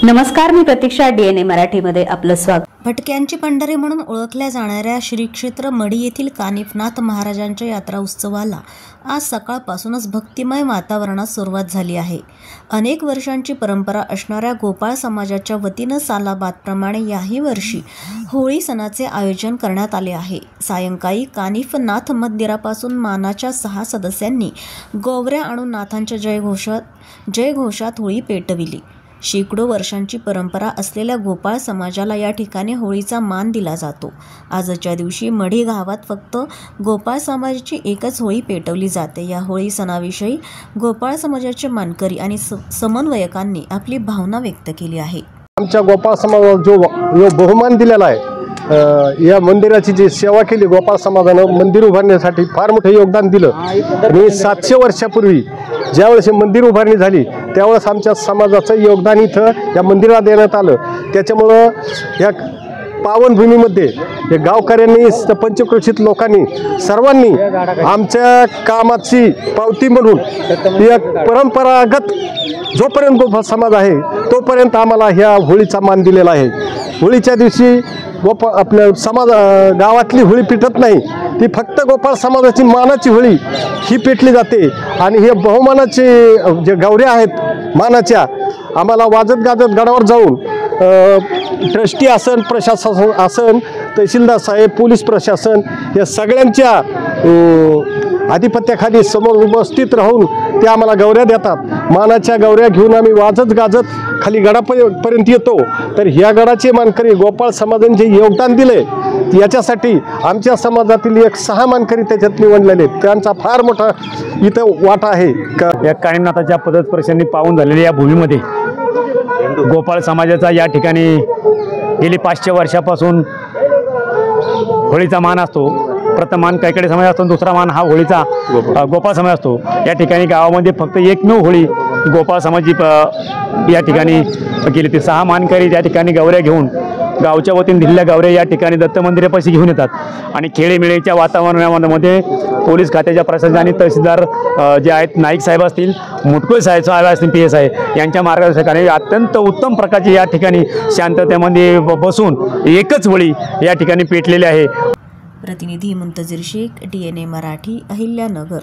नमस्कार, मी प्रतीक्षा. DNA मराठीमध्ये आपलं स्वागत. भटक्यांची पंढरी म्हणून ओळखल्या जाणाऱ्या श्री क्षेत्र मढी येथील कानिफनाथ महाराजांच्या यात्रा उत्सवाला आज सकाळपासूनच भक्तिमय वातावरणात सुरुवात झाली आहे. अनेक वर्षांची परंपरा असणाऱ्या गोपाळ समाजाच्या वतीनं सालाबादप्रमाणे याही वर्षी होळी सणाचे आयोजन करण्यात आले आहे. सायंकाळी कानिफनाथ मंदिरापासून मानाच्या 6 सदस्यांनी गोवऱ्या आणून नाथांच्या जयघोषात होळी पेटविली. शेकडो वर्षांची परंपरा असलेल्या गोपाळ समाजाला या ठिकाणी होळीचा मान दिला जातो. आजच्या दिवशी मढी गावात फक्त गोपाळ समाजाची एकच होळी पेटवली जाते. या होळी सणाविषयी गोपाळ समाजाचे मानकरी आणि समन्वयकांनी आपली भावना व्यक्त केली आहे. आमच्या गोपाळ समाजाला जो बहुमान दिलेला आहे, या मंदिराची जी सेवा केली गोपाळ समाजानं, मंदिर उभारण्यासाठी फार मोठं योगदान दिलं. आणि 700 वर्षापूर्वी ज्यावेळेस हे मंदिर उभारणी झाली त्यावेळेस आमच्या समाजाचं योगदान इथं या मंदिराला देण्यात आलं. त्याच्यामुळं या पावनभूमीमध्ये हे गावकऱ्यांनी, पंचक्रोशीत लोकांनी, सर्वांनी आमच्या कामाची पावती म्हणून एक परंपरागत जोपर्यंत गोपाळ समाज आहे तोपर्यंत आम्हाला ह्या होळीचा मान दिलेला आहे. होळीच्या दिवशी आपल्या समाज गावातली होळी पेटत नाही, ती फक्त गोपाळ समाजाची मानाची होळी ही पेटली जाते. आणि हे बहुमानाचे जे गौऱ्या आहेत मानाच्या, आम्हाला वाजत गाजत गडावर जाऊन ट्रस्टी असन, प्रशासन असन, तहसीलदार साहेब, पोलीस प्रशासन या सगळ्यांच्या आधिपत्याखाली समोर उपस्थित राहून ते आम्हाला गौऱ्या देतात. मानाच्या गौऱ्या घेऊन आम्ही वाजत गाजत खाली गडापर्यंत येतो. तर ह्या गडाचे मानकरी गोपाळ समाजाने जे योगदान दिले याच्यासाठी आमच्या समाजातील एक 6 मानकरी त्याच्यात निवडलेले, त्यांचा फार मोठा इथं वाटा आहे. या कानिफनाथाच्या पदस्पर्शांनी पावन झालेल्या या भूमीमध्ये गोपाळ समाजाचा या ठिकाणी गेली 500 वर्षापासून होळीचा मान असतो. प्रथम मान कैकडे समाज असतो, दुसरा मान हा होळीचा गोपाळ समाज असतो. या ठिकाणी गावामध्ये फक्त एकमेव होळी गोपाळ समाजी या ठिकाणी केली. ते 6 मानकरी त्या ठिकाणी गौऱ्या घेऊन गावच्या वतीने दिलेल्या गौऱ्या या ठिकाणी दत्त मंदिरापाशी घेऊन येतात. आणि खेळीमेळीच्या वातावरणामध्ये पोलीस खात्याच्या प्रशासन आणि तहसीलदार जे आहेत, नाईक साहेब असतील, मुटकुळे साहेब असतील, PSI यांच्या मार्गदर्शनाने अत्यंत उत्तम प्रकारची या ठिकाणी शांततेमध्ये बसून एकच होळी या ठिकाणी पेटलेली आहे. प्रतिनिधी मुंतजीर शेख, DNA मराठी, अहिल्यानगर.